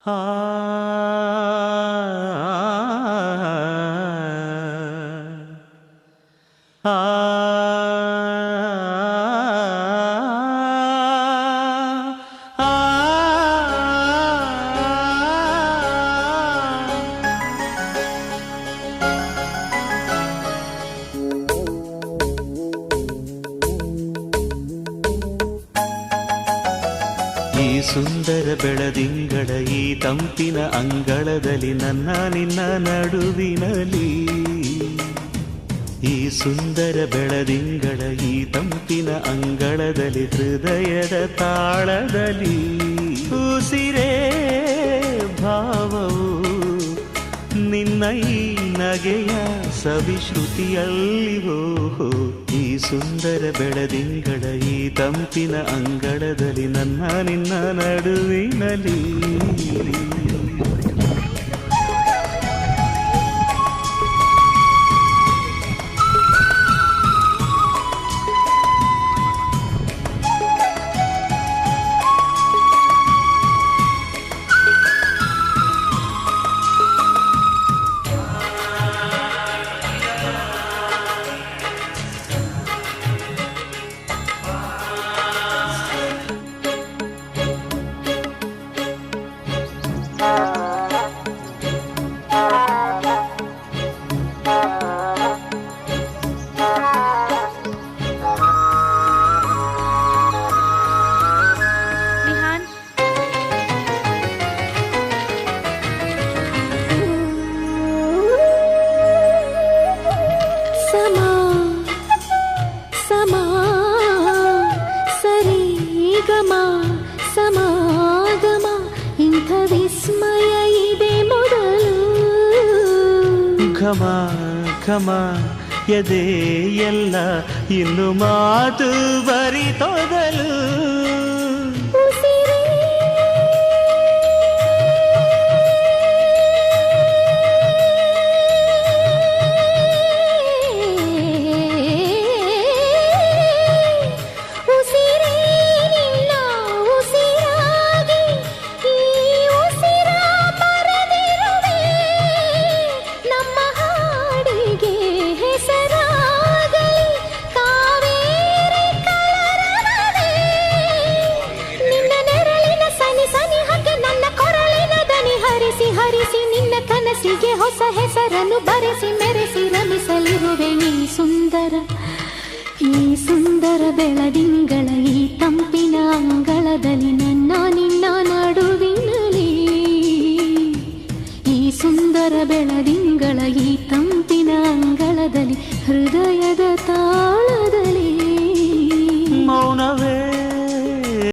ಆ ಈ ಸುಂದರ ಬೆಳದಿಂಗಳ ಈ ತಂಪಿನ ಅಂಗಳದಲ್ಲಿ ನನ್ನ ನಿನ್ನ ನಡುವಿನಲ್ಲಿ, ಈ ಸುಂದರ ಬೆಳದಿಂಗಳ ಈ ತಂಪಿನ ಅಂಗಳದಲ್ಲಿ ಹೃದಯದ ತಾಳದಲ್ಲಿ ಉಸಿರೇ ಭಾವವು ನಿನ್ನ ಈ ನಗೆಯ ಸವಿಶ್ರುತಿಯಲ್ಲಿವೋ. ಈ ಸುಂದರ ಬೆಳದಿಂಗಳ ಈ ತಂಪಿನ ಅಂಗಳದಲ್ಲಿ ನನ್ನ ನಿನ್ನ ನಡುವಿನಲ್ಲಿ. ಸಮಾಗಮ ಇಂಥ ವಿಸ್ಮಯ ಇದೆ ಮೊದಲು. ಘಮ ಘಮ ಎದೆ ಎಲ್ಲ ಇನ್ನು ಮಾತು ಬರಿತೊದಲು. ಹರಿಸಿ ನಿನ್ನ ಕನಸಿಗೆ ಹೊಸ ಹೆಸರನ್ನು ಬರೆಸಿ ಮೆರೆಸಿ ರಮಿಸಲಿರುವೆ. ಈ ಸುಂದರ ಬೆಳದಿಂಗಳ ಈ ತಂಪಿನ ಅಂಗಳದಲ್ಲಿ ನನ್ನ ನಿನ್ನ ನಡುವಿನಲ್ಲಿ, ಈ ಸುಂದರ ಬೆಳದಿಂಗಳ ಈ ತಂಪಿನ ಅಂಗಳದಲ್ಲಿ ಹೃದಯ